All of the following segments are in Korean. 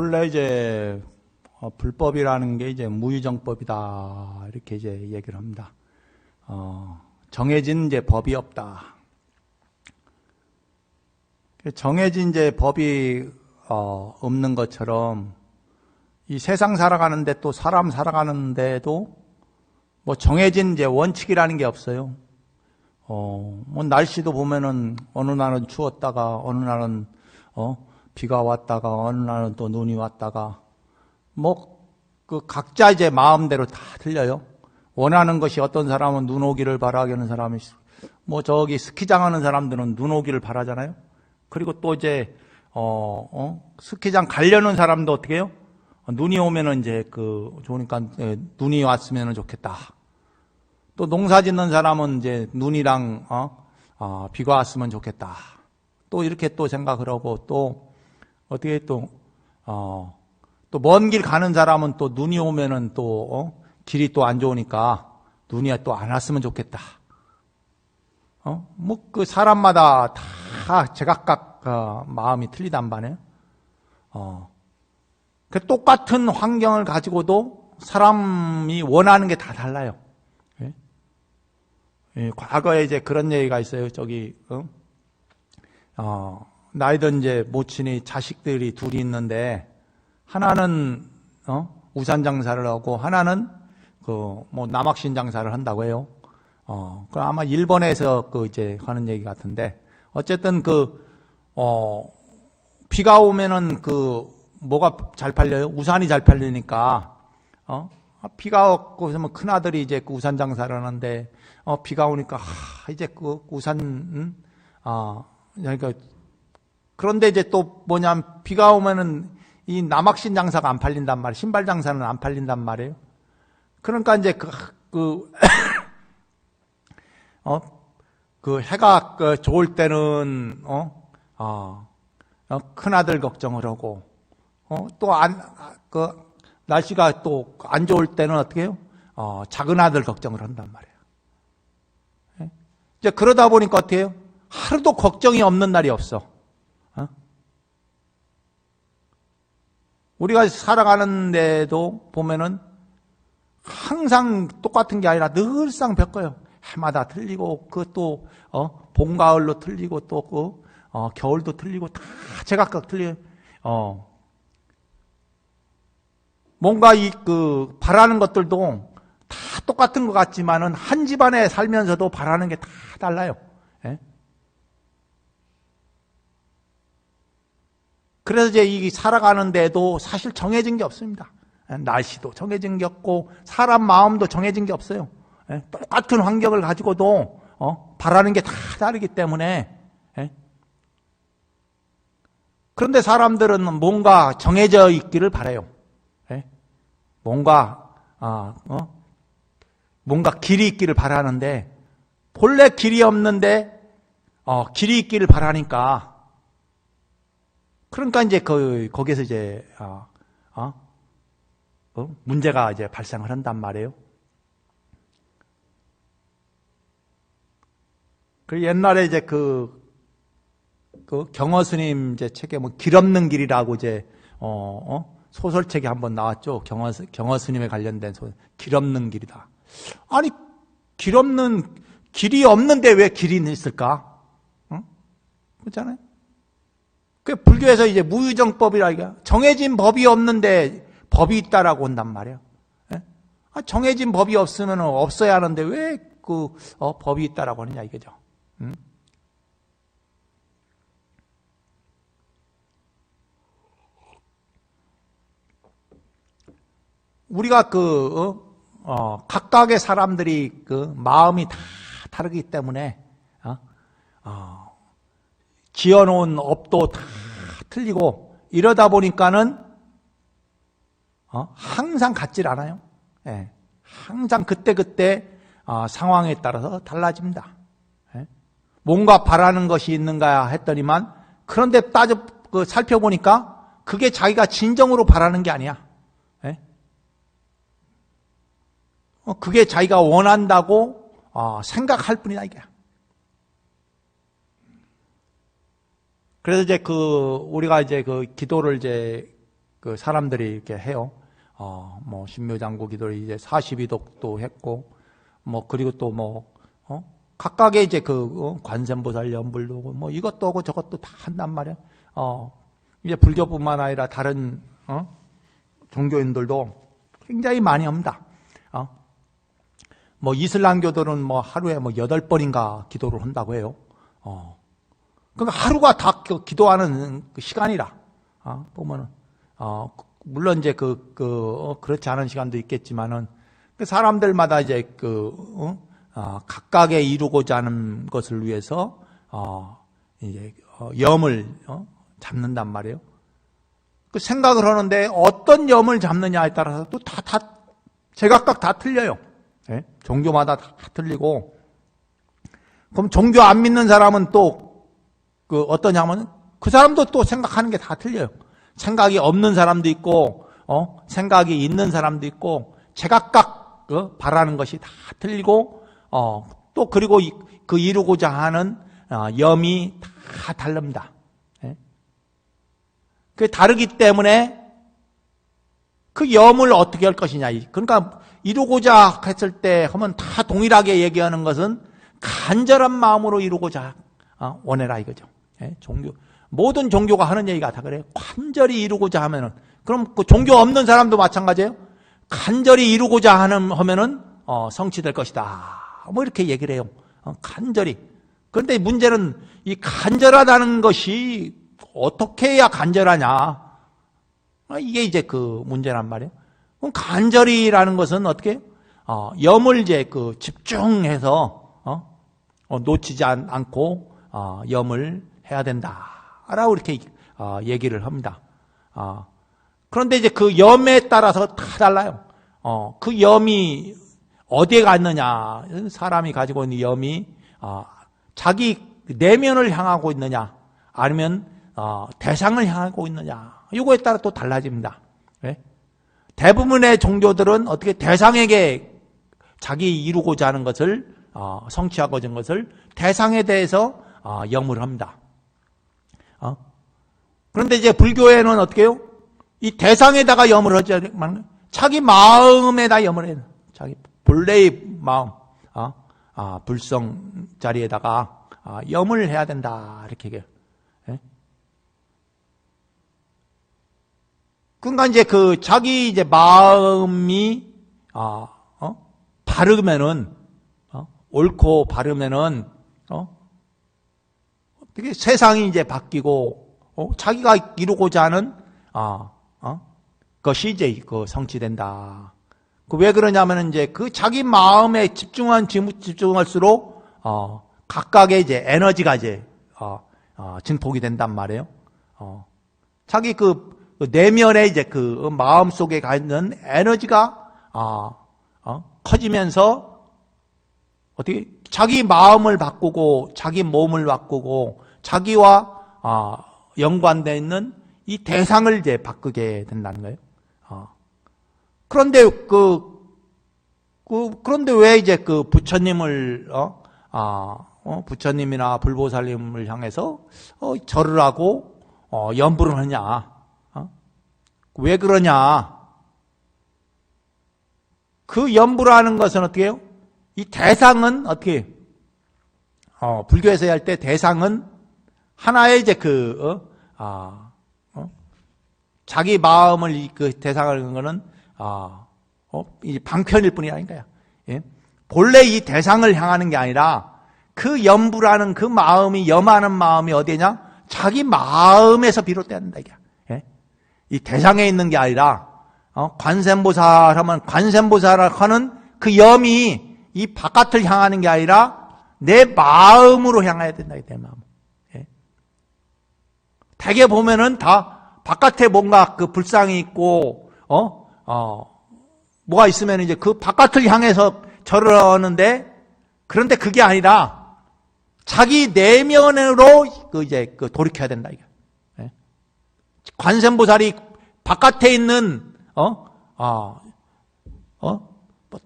본래 이제 불법이라는 게 이제 무유정법이다 이렇게 이제 얘기를 합니다. 정해진 이제 법이 없다. 정해진 이제 법이 없는 것처럼 이 세상 살아가는데 또 사람 살아가는데도 뭐 정해진 이제 원칙이라는 게 없어요. 뭐 날씨도 보면은 어느 날은 추웠다가 어느 날은 비가 왔다가 어느 날은 또 눈이 왔다가 뭐 그 각자 이제 마음대로 다 틀려요. 원하는 것이 어떤 사람은 눈 오기를 바라는 사람이 뭐 저기 스키장 하는 사람들은 눈 오기를 바라잖아요. 그리고 또 이제 스키장 가려는 사람도 어떻게 해요? 눈이 오면은 이제 좋으니까 눈이 왔으면 좋겠다. 또 농사 짓는 사람은 이제 눈이랑 비가 왔으면 좋겠다. 또 이렇게 또 생각을 하고 또 어떻게 또 먼 길 가는 사람은 또 눈이 오면은 또 길이 또 안 좋으니까 눈이 또 안 왔으면 좋겠다. 뭐 그 사람마다 다 제각각 마음이 틀리단 말이에요. 그 똑같은 환경을 가지고도 사람이 원하는 게 다 달라요. 과거에 이제 그런 얘기가 있어요. 저기 나이든 이제 모친이 자식들이 둘이 있는데 하나는 우산 장사를 하고 하나는 뭐 남학신 장사를 한다고 해요. 그럼 아마 일본에서 이제 하는 얘기 같은데 어쨌든 비가 오면은 뭐가 잘 팔려요? 우산이 잘 팔리니까 비가 왔고 그러면 큰 아들이 이제 우산 장사를 하는데 비가 오니까 이제 우산 그러니까 그런데 이제 또 뭐냐면 비가 오면은 이 남학신 장사가 안 팔린단 말이에요. 신발 장사는 안 팔린단 말이에요. 그러니까 이제 해가 좋을 때는 큰 아들 걱정을 하고 또 날씨가 또 안 좋을 때는 어떻게 해요? 작은 아들 걱정을 한단 말이에요. 이제 그러다 보니까 어떻게 해요? 하루도 걱정이 없는 날이 없어. 우리가 살아가는데도 보면은 항상 똑같은 게 아니라 늘상 바뀌어요. 해마다 틀리고 또 봄, 가을로 틀리고 또 겨울도 틀리고 다 제각각 틀려요. 뭔가 바라는 것들도 다 똑같은 것 같지만은 한 집안에 살면서도 바라는 게 다 달라요. 그래서 이제 이 살아가는데도 사실 정해진 게 없습니다. 날씨도 정해진 게 없고 사람 마음도 정해진 게 없어요. 똑같은 환경을 가지고도 바라는 게 다 다르기 때문에 그런데 사람들은 뭔가 정해져 있기를 바라요. 뭔가 길이 있기를 바라는데 본래 길이 없는데 길이 있기를 바라니까 그러니까 이제 거기에서 이제 문제가 이제 발생을 한단 말이에요. 그 옛날에 이제 경허 스님 이제 책에 뭐 길 없는 길이라고 이제 소설책이 한번 나왔죠. 경허 스님에 관련된 길 없는 길이다. 아니 길이 없는데 왜 길이 있을까? 그렇잖아요. 그 불교에서 이제 무유정법이라 이게 정해진 법이 없는데 법이 있다라고 한단 말이에요. 정해진 법이 없으면 없어야 하는데 왜 법이 있다라고 하느냐 이거죠. 우리가 각각의 사람들이 마음이 다 다르기 때문에 지어놓은 업도 다 틀리고 이러다 보니까는 항상 같질 않아요. 항상 그때 상황에 따라서 달라집니다. 뭔가 바라는 것이 있는가 했더니만 그런데 살펴보니까 그게 자기가 진정으로 바라는 게 아니야. 그게 자기가 원한다고 생각할 뿐이다 이게. 그래서 이제 우리가 이제 기도를 이제 그 사람들이 이렇게 해요. 뭐 신묘장구 기도를 이제 42독도 했고, 뭐 그리고 또 뭐 각각의 이제 관세음보살 연불도 오고 뭐 이것도 하고 저것도 다 한단 말이야. 이제 불교뿐만 아니라 다른 종교인들도 굉장히 많이 합니다. 뭐 이슬람교들은 뭐 하루에 뭐 8번인가 기도를 한다고 해요. 그러니까 하루가 다 기도하는 그 시간이라. 보면은 물론 이제 그렇지 않은 시간도 있겠지만은 그 사람들마다 이제 각각의 이루고자 하는 것을 위해서 이제 염을 잡는단 말이에요. 그 생각을 하는데 어떤 염을 잡느냐에 따라서 또 다 제각각 다 틀려요. 네? 종교마다 다 틀리고. 그럼 종교 안 믿는 사람은 또 어떠냐면 그 사람도 또 생각하는 게 다 틀려요. 생각이 없는 사람도 있고, 생각이 있는 사람도 있고, 제각각 바라는 것이 다 틀리고, 또 그리고 그 이루고자 하는 염이 다 다릅니다. 예? 그 다르기 때문에 그 염을 어떻게 할 것이냐. 그러니까 이루고자 했을 때 하면 다 동일하게 얘기하는 것은 간절한 마음으로 이루고자 원해라 이거죠. 예? 모든 종교가 하는 얘기가 다 그래요. 간절히 이루고자 하면은, 그럼 그 종교 없는 사람도 마찬가지예요. 간절히 이루고자 하면은 성취될 것이다. 뭐 이렇게 얘기를 해요. 간절히. 그런데 문제는 이 간절하다는 것이 어떻게 해야 간절하냐. 이게 이제 그 문제란 말이에요. 그럼 간절히라는 것은 어떻게 해요? 염을 이제 집중해서 놓치지 않고 염을 해야 된다. 라고 이렇게 얘기를 합니다. 그런데 이제 그 염에 따라서 다 달라요. 그 염이 어디에 갔느냐. 사람이 가지고 있는 염이 자기 내면을 향하고 있느냐, 아니면 대상을 향하고 있느냐. 이거에 따라 또 달라집니다. 네? 대부분의 종교들은 어떻게 대상에게 자기 이루고자 하는 것을 성취하고자 하는 것을 대상에 대해서 염을 합니다. 그런데 이제 불교에는 어떻게 해요? 이 대상에다가 염을 하지 않는 자기 마음에다 염을 해요. 자기 본래의 마음, 불성 자리에다가 염을 해야 된다 이렇게 얘기해요. 예? 그러니까 이제 자기 이제 마음이 바르면은 옳고 바르면은 어떻게 세상이 이제 바뀌고 자기가 이루고자 하는 것이 이제 성취된다. 왜 그러냐면은 이제 자기 마음에 집중할수록 각각의 이제 에너지가 이제 증폭이 된단 말이에요. 자기 내면에 이제 마음 속에 가 있는 에너지가 커지면서 어떻게 자기 마음을 바꾸고 자기 몸을 바꾸고 자기와 연관되어 있는 이 대상을 이제 바꾸게 된다는 거예요. 그런데 그런데 왜 이제 부처님을 부처님이나 불보살님을 향해서 절을 하고 염불을 하냐? 왜 그러냐? 그 염불하는 것은 어떻게 해요? 이 대상은 어떻게 불교에서 할 때 대상은 하나의 이제 자기 마음을 대상을 하는 거는 이 방편일 뿐이 아닌가요? 예? 본래 이 대상을 향하는 게 아니라 그 염불하는 그 마음이 염하는 마음이 어디냐? 자기 마음에서 비롯된다 이게. 예? 이 대상에 있는 게 아니라 관세음보살 하면 관세음보살을 하는 그 염이 이 바깥을 향하는 게 아니라 내 마음으로 향해야 된다 내 마음. 예? 대개 보면은 다 바깥에 뭔가 불상이 있고 뭐가 있으면 이제 그 바깥을 향해서 절을 하는데, 그런데 그게 아니라 자기 내면으로 이제 돌이켜야 된다 이게. 예? 관세음보살이 바깥에 있는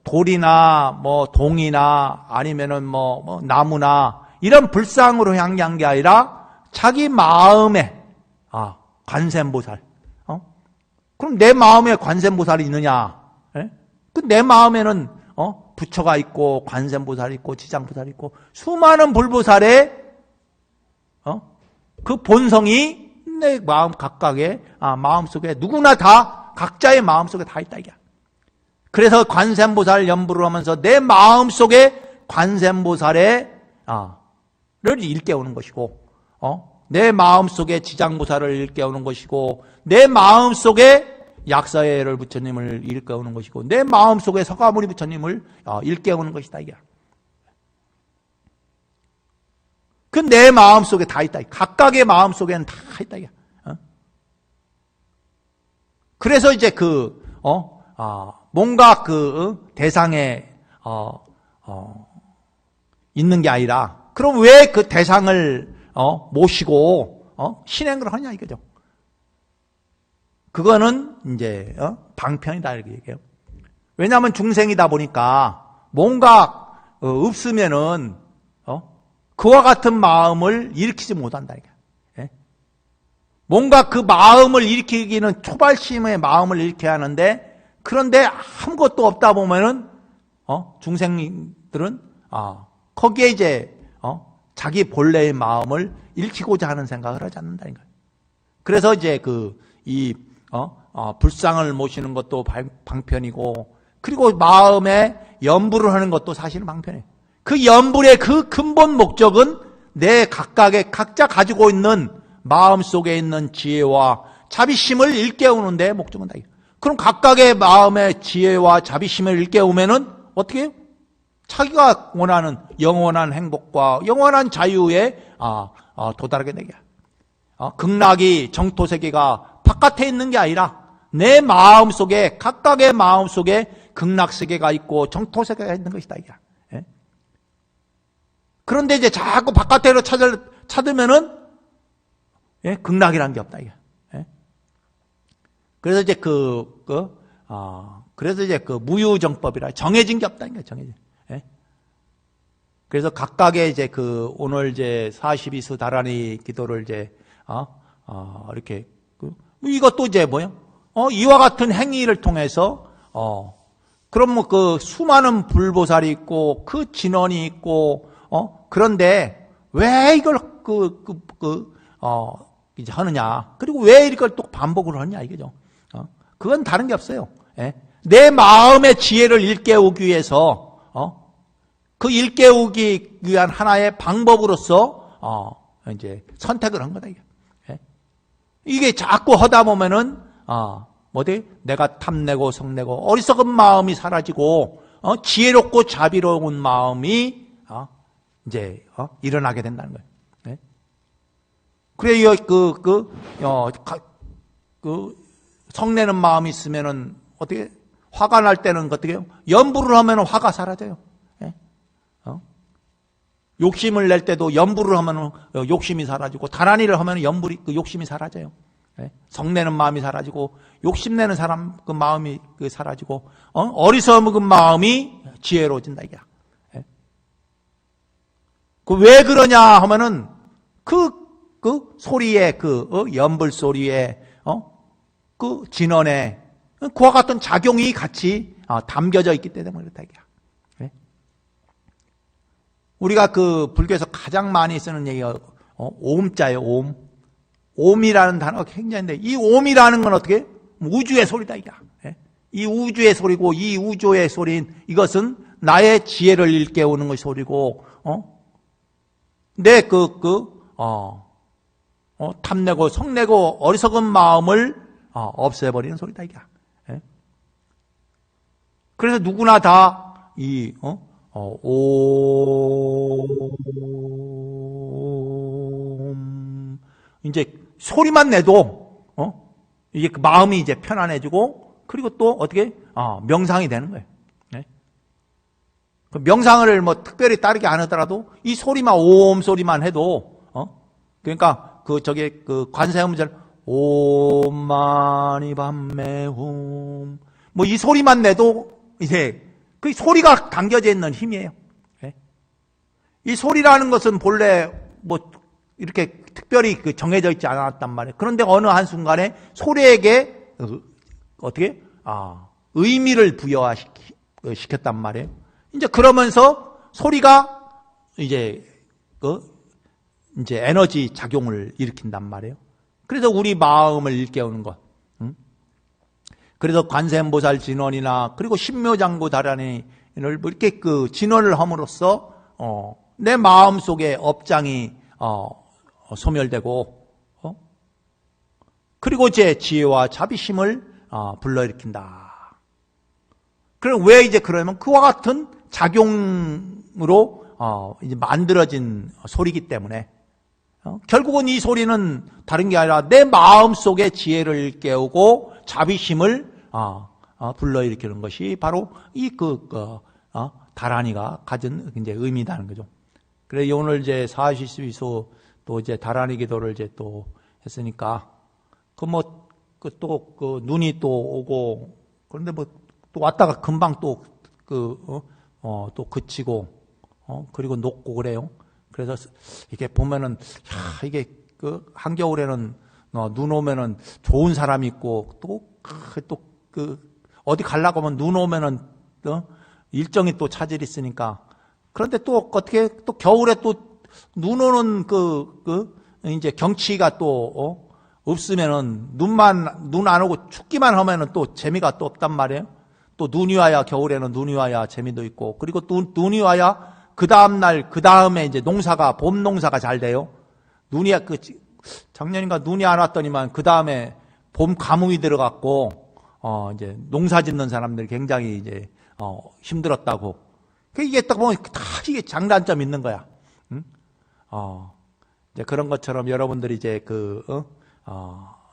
돌이나 뭐 동이나 아니면은 뭐 나무나 이런 불상으로 향한 게 아니라 자기 마음에 관세음보살 그럼 내 마음에 관세음보살이 있느냐? 예? 그 내 마음에는 부처가 있고 관세음보살이 있고 지장보살이 있고 수많은 불보살의 그 본성이 내 마음 각각의 마음속에 누구나 다 각자의 마음속에 다 있다 이게. 그래서 관세음보살 연부를 하면서 내 마음속에 관세음보살의 를 일깨우는 것이고 내 마음속에 지장보살을 일깨우는 것이고 내 마음속에 약사예를 부처님을 일깨우는 것이고 내 마음속에 서가모니 부처님을 일깨우는 것이다 이게. 그 내 마음속에 다 있다. 각각의 마음속에는 다 있다 이게. 그래서 이제 뭔가 대상에 있는 게 아니라 그럼 왜 그 대상을 모시고 신행을 하냐 이거죠. 그거는 이제 방편이다 이렇게 얘기해요. 왜냐하면 중생이다 보니까 뭔가 없으면은 그와 같은 마음을 일으키지 못한다 이게. 예? 뭔가 그 마음을 일으키기는 초발심의 마음을 일으켜야 하는데 그런데 아무것도 없다 보면은 중생들은 거기에 이제 자기 본래의 마음을 일으키고자 하는 생각을 하지 않는다는 거예요. 그래서 이제 불상을 모시는 것도 방편이고, 그리고 마음에 연불을 하는 것도 사실은 방편이에요. 그 연불의 그 근본 목적은 내 각자 가지고 있는 마음 속에 있는 지혜와 자비심을 일깨우는 데 목적은 다. 그럼 각각의 마음의 지혜와 자비심을 일깨우면은 어떻게 해요? 자기가 원하는 영원한 행복과 영원한 자유에 도달하게 되게. 극락이 정토세계가 바깥에 있는 게 아니라 내 마음 속에, 각각의 마음 속에 극락세계가 있고 정토세계가 있는 것이다 이게. 예? 그런데 이제 자꾸 바깥으로 찾으면은 극락이라는 게 없다 이게. 예? 그래서 이제 그래서 이제 무유정법이라 정해진 게 없다 이게. 정해진. 예? 그래서 각각의 이제 오늘 이제 42수 다라니 기도를 이제 이렇게 이것도 이제 뭐요? 이와 같은 행위를 통해서 그럼 뭐 수많은 불보살이 있고 그 진원이 있고 그런데 왜 이걸 이제 하느냐? 그리고 왜 이걸 또 반복을 하느냐 이거죠. 그건 다른 게 없어요. 예? 내 마음의 지혜를 일깨우기 위해서 그 일깨우기 위한 하나의 방법으로서 이제 선택을 한 거다 이게. 예? 이게 자꾸 하다 보면은 내가 탐내고 성내고 어리석은 마음이 사라지고 지혜롭고 자비로운 마음이 이제 일어나게 된다는 거예요. 예? 그래 성내는 마음이 있으면은 어떻게 화가 날 때는 어떻게 해요? 연부를 하면은 화가 사라져요. 예? 욕심을 낼 때도 연부를 하면은 욕심이 사라지고 다란이를 하면은 욕심이 사라져요. 예? 성내는 마음이 사라지고 욕심내는 사람 그 마음이 사라지고 어리석은 마음이 지혜로워진다 이게. 예? 왜 그러냐 하면은 그 소리에 연불 소리에 그 진원에 그와 같은 작용이 같이 담겨져 있기 때문에 그렇다 이게. 예? 우리가 불교에서 가장 많이 쓰는 얘기가 오음자예요. 오음이라는 단어가 굉장한데 이 오음이라는 건 어떻게? 우주의 소리다 이게. 예? 이 우주의 소리고 이 우주의 소리인 이것은 나의 지혜를 일깨우는 것이 소리고 내 탐내고 성내고 어리석은 마음을 없애버리는 소리다 이게. 예? 그래서 누구나 다 이 이제 소리만 내도 이게 마음이 이제 편안해지고 그리고 또 어떻게 명상이 되는 거예요. 네? 그 명상을 뭐 특별히 따르게 안 하더라도 이 소리만 오음 소리만 해도 그러니까 관세음절 옴마니 밤매홈 뭐 이 소리만 내도 이제 그 소리가 담겨져 있는 힘이에요. 네? 이 소리라는 것은 본래 뭐 이렇게 특별히 정해져 있지 않았단 말이에요. 그런데 어느 한순간에 소리에게 어떻게? 의미를 부여시켰단 말이에요. 이제 그러면서 소리가 이제 에너지 작용을 일으킨단 말이에요. 그래서 우리 마음을 일깨우는 것. 그래서 관세음보살 진원이나 그리고 신묘장구 다란이를 이렇게 그 진원을 함으로써 내 마음 속에 업장이 소멸되고 그리고 제 지혜와 자비심을 불러일으킨다. 그럼 왜 이제 그러면 그와 같은 작용으로 이제 만들어진 소리이기 때문에 결국은 이 소리는 다른 게 아니라 내 마음 속에 지혜를 깨우고 자비심을 불러일으키는 것이 바로 이 다란이가 가진 이제 의미다는 거죠. 그래서 오늘 이제 사시수위소 또 이제 다란이 기도를 이제 또 했으니까 눈이 또 오고 그런데 또 왔다가 금방 또 그치고 그리고 녹고 그래요. 그래서 이게 보면은 이게 한겨울에는 눈 오면은 좋은 사람이 있고 또 어디 가려고 하면 눈 오면은 일정이 또 차질이 있으니까 그런데 또 어떻게 또 겨울에 또 눈 오는 이제 경치가 또 없으면은 눈 안 오고 춥기만 하면은 또 재미가 또 없단 말이에요. 또 눈이 와야 겨울에는 눈이 와야 재미도 있고 그리고 또 눈이 와야 그 다음에 이제 봄 농사가 잘 돼요. 작년인가 눈이 안 왔더니만 그 다음에 봄 가뭄이 들어갔고 이제 농사 짓는 사람들이 굉장히 이제 힘들었다고. 이게 딱 보면 다 이게 장단점이 있는 거야. 응? 이제 그런 것처럼 여러분들이 이제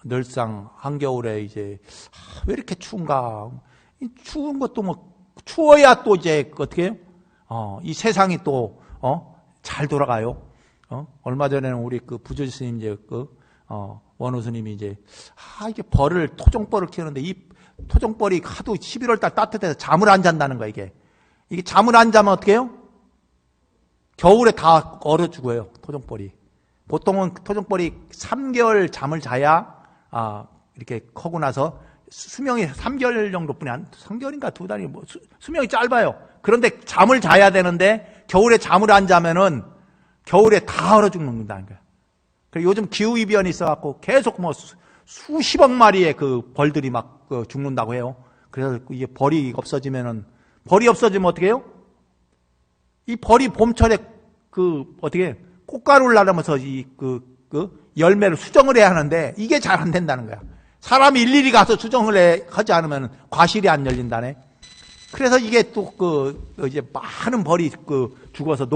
늘상 한겨울에 이제 왜 이렇게 추운가? 추운 것도 추워야 또 이제 어떻게 해요? 이 세상이 또 잘 돌아가요. 얼마 전에는 우리 부조 스님 이제 원호 스님이 이제 이게 토종벌을 키우는데 이 토종벌이 하도 11월 달 따뜻해서 잠을 안 잔다는 거야, 이게 잠을 안 자면 어떻게 해요? 겨울에 다 얼어 죽어요, 토종벌이. 보통은 토종벌이 3개월 잠을 자야 이렇게 커고 나서 수명이 3개월 정도뿐이 3개월인가 2달이 수명이 짧아요. 그런데 잠을 자야 되는데 겨울에 잠을 안 자면은 겨울에 다 얼어 죽는다는 거야. 그리고 요즘 기후이변이 있어갖고 계속 수십억 마리의 벌들이 막 죽는다고 해요. 그래서 이게 벌이 없어지면 어떻게 해요? 이 벌이 봄철에 어떻게 꽃가루를 나르면서 열매를 수정을 해야 하는데 이게 잘 안 된다는 거야. 사람이 일일이 가서 수정을 하지 않으면 과실이 안 열린다네. 그래서 이게 또 이제 많은 벌이 죽어서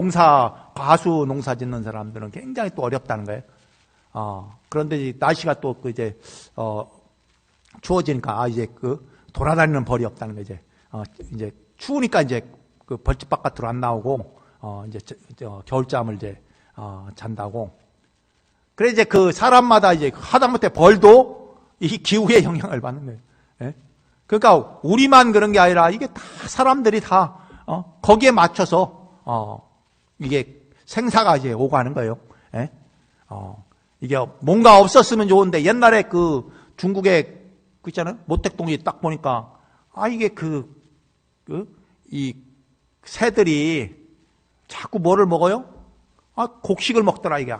과수 농사 짓는 사람들은 굉장히 또 어렵다는 거예요. 그런데 날씨가 또 이제 추워지니까 이제 돌아다니는 벌이 없다는 거죠. 이제 추우니까 이제 벌집 바깥으로 안 나오고 이제 겨울잠을 이제 잔다고. 그래 이제 사람마다 이제 하다못해 벌도 이 기후의 영향을 받는 거예요. 예? 그러니까 우리만 그런 게 아니라 이게 다 사람들이 다 거기에 맞춰서 이게 생사가 이제 오가는 거예요. 예? 이게 뭔가 없었으면 좋은데 옛날에 중국에 있잖아요. 모택동이 딱 보니까 이게 이 새들이 자꾸 뭐를 먹어요? 곡식을 먹더라 이게.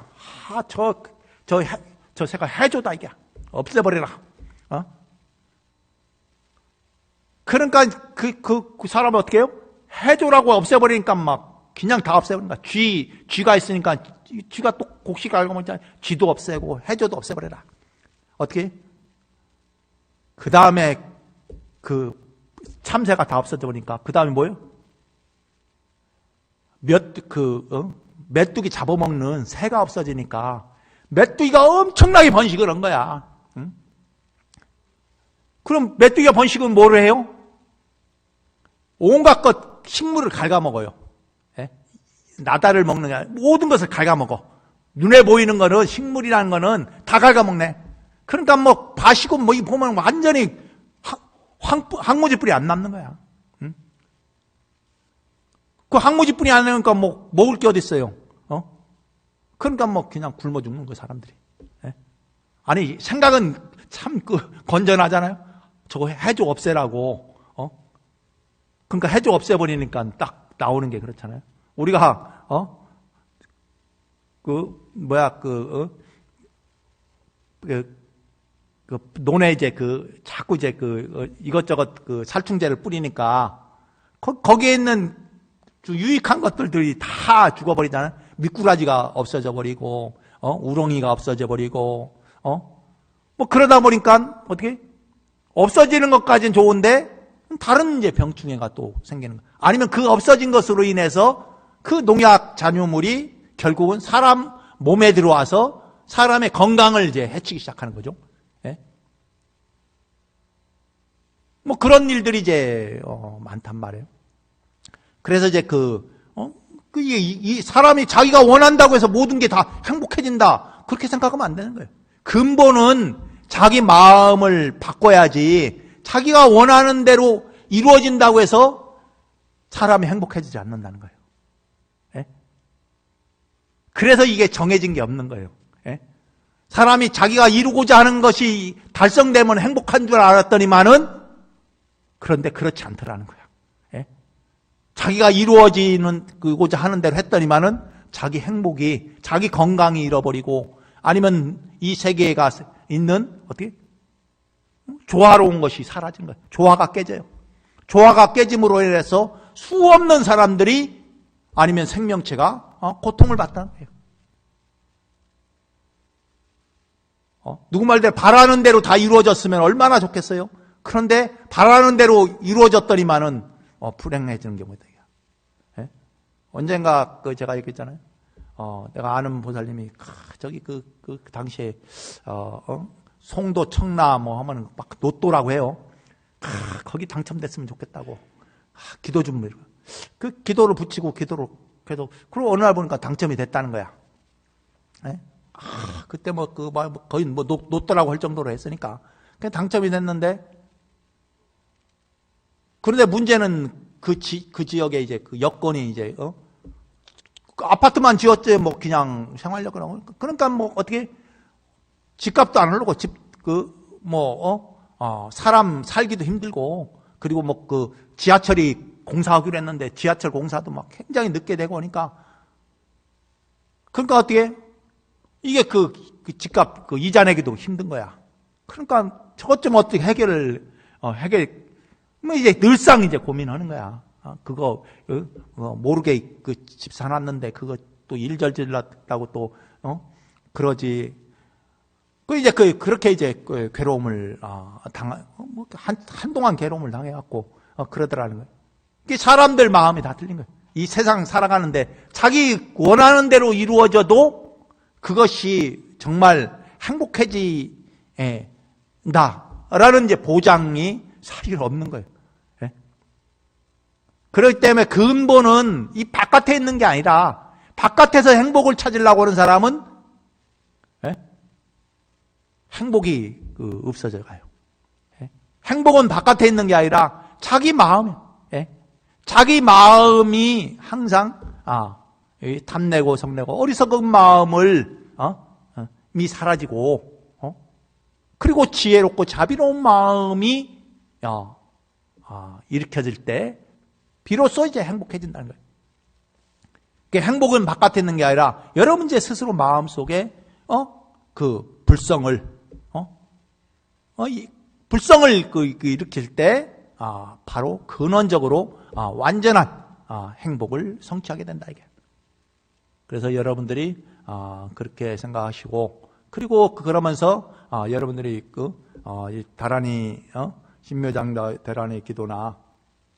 저 새가 해줘다 이게. 없애버리라. 그러니까 그 사람은 어떻게 해요? 해줘라고 없애버리니까 막 그냥 다 없애버린다. 쥐가 있으니까 쥐가 또 곡식 알고 보니까 쥐도 없애고 해줘도 없애버려라. 어떻게? 그 다음에 참새가 다 없어져 버리니까 그 다음에 뭐예요? 메뚜기 잡아먹는 새가 없어지니까 메뚜기가 엄청나게 번식을 한 거야. 응? 그럼 메뚜기가 번식은 뭐를 해요? 온갖 식물을 갉아먹어요. 예? 나다를 먹느냐 모든 것을 갉아먹어. 눈에 보이는 거는 식물이라는 거는 다 갉아먹네. 그러니까 밭이고 보면 완전히 항무지뿔이 안 남는 거야. 응? 그 항무지뿔이 안 나니까 먹을 게 어디 있어요? 그러니까 그냥 굶어 죽는 거 사람들이. 예? 아니 생각은 참 건전하잖아요. 저거 해조 없애라고, 그러니까 해조 없애버리니까 딱 나오는 게 그렇잖아요. 우리가, 논에 이제 자꾸 이제 이것저것 살충제를 뿌리니까, 거기에 있는 유익한 것들이 다 죽어버리잖아요. 미꾸라지가 없어져 버리고, 우렁이가 없어져 버리고, 뭐 그러다 보니까 어떻게? 없어지는 것까지는 좋은데, 다른 이제 병충해가 또 생기는 거예요. 아니면 그 없어진 것으로 인해서 그 농약 잔유물이 결국은 사람 몸에 들어와서 사람의 건강을 이제 해치기 시작하는 거죠. 예? 뭐 그런 일들이 이제 많단 말이에요. 그래서 이제 이 사람이 자기가 원한다고 해서 모든 게 다 행복해진다. 그렇게 생각하면 안 되는 거예요. 근본은 자기 마음을 바꿔야지 자기가 원하는 대로 이루어진다고 해서 사람이 행복해지지 않는다는 거예요. 예? 그래서 이게 정해진 게 없는 거예요. 예? 사람이 자기가 이루고자 하는 것이 달성되면 행복한 줄 알았더니만은 그런데 그렇지 않더라는 거예요. 예? 자기가 이루어지고자 하는 대로 했더니만은 자기 행복이, 자기 건강이 잃어버리고 아니면 이 세계가 있는 어떻게 조화로운 것이 사라진 거예요. 조화가 깨져요. 조화가 깨짐으로 인해서 수없는 사람들이 아니면 생명체가 고통을 받다는 거예요. 누구 말대로 바라는 대로 다 이루어졌으면 얼마나 좋겠어요? 그런데 바라는 대로 이루어졌더니만은 불행해지는 경우다. 예? 언젠가 제가 얘기했잖아요. 내가 아는 보살님이 저기 그 당시에 송도 청라 뭐 하면 막 로또라고 해요. 거기 당첨됐으면 좋겠다고. 기도 좀 이러고. 그 기도를 붙이고 기도로 계속. 그리고 어느 날 보니까 당첨이 됐다는 거야. 예? 그때 거의 로또라고 할 정도로 했으니까. 그냥 당첨이 됐는데. 그런데 문제는 그 지역에 이제 그 여건이 이제, 그 아파트만 지었지 뭐 그냥 생활력을 하고. 그러니까 뭐 어떻게 집값도 안 오르고 사람 살기도 힘들고, 그리고 뭐 지하철이 공사하기로 했는데 지하철 공사도 막 굉장히 늦게 되고 하니까, 그러니까 어떻게 이게 그 집값 이자 내기도 힘든 거야. 그러니까 저것 좀 어떻게 뭐 이제 늘상 이제 고민하는 거야. 모르게 집 사놨는데 그거 또 일절질났다고 또 그러지. 그렇게 이제 괴로움을 한동안 괴로움을 당해갖고 그러더라는 거예요. 이게 사람들 마음이 다 틀린 거예요. 이 세상 살아가는데 자기 원하는 대로 이루어져도 그것이 정말 행복해진다라는 이제 보장이 사실 없는 거예요. 예? 그렇기 때문에 근본은 이 바깥에 있는 게 아니라 바깥에서 행복을 찾으려고 하는 사람은 행복이 없어져 가요. 행복은 바깥에 있는 게 아니라 자기 마음이에요. 자기 마음이 항상 탐내고 성내고 어리석은 마음을 미 사라지고 그리고 지혜롭고 자비로운 마음이 일으켜질 때 비로소 이제 행복해진다는 거예요. 그러니까 행복은 바깥에 있는 게 아니라 여러분 제 스스로 마음속에 그 불성을 일으킬 때 바로 근원적으로 완전한 행복을 성취하게 된다 이게. 그래서 여러분들이 그렇게 생각하시고, 그리고 그러면서 여러분들이 이 다란이 신묘장 대란의 기도나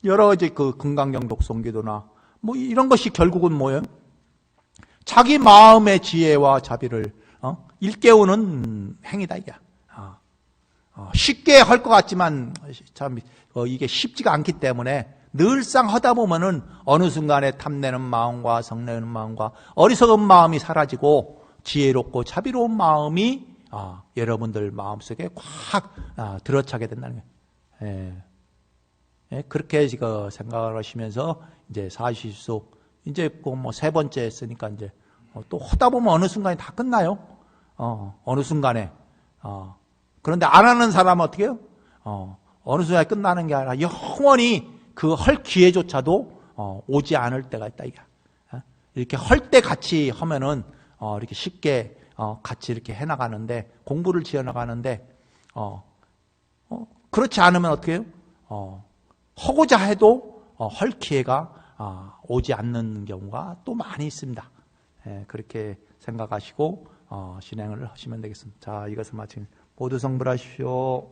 여러 가지 금강경 독송 기도나 뭐 이런 것이 결국은 뭐예요? 자기 마음의 지혜와 자비를 일깨우는 행위다 이게. 쉽게 할 것 같지만 참 이게 쉽지가 않기 때문에 늘상 하다 보면은 어느 순간에 탐내는 마음과 성내는 마음과 어리석은 마음이 사라지고 지혜롭고 자비로운 마음이 여러분들 마음속에 꽉 들어차게 된다는 거예요. 그렇게 지금 생각을 하시면서 이제 사시숙 이제 뭐 세 번째 했으니까 이제 또 하다 보면 어느 순간에 다 끝나요. 어느 순간에. 그런데 안 하는 사람은 어떻게 해요? 어느 순간에 끝나는 게 아니라 영원히 그 할 기회조차도 오지 않을 때가 있다 이게. 이렇게 할 때 같이 하면은 이렇게 쉽게 같이 이렇게 해나가는데 공부를 지어나가는데 그렇지 않으면 어떻게 해요? 하고자 해도 할 기회가 오지 않는 경우가 또 많이 있습니다. 예, 그렇게 생각하시고 진행을 하시면 되겠습니다. 자, 이것을 마치면 모두 성불하십시오.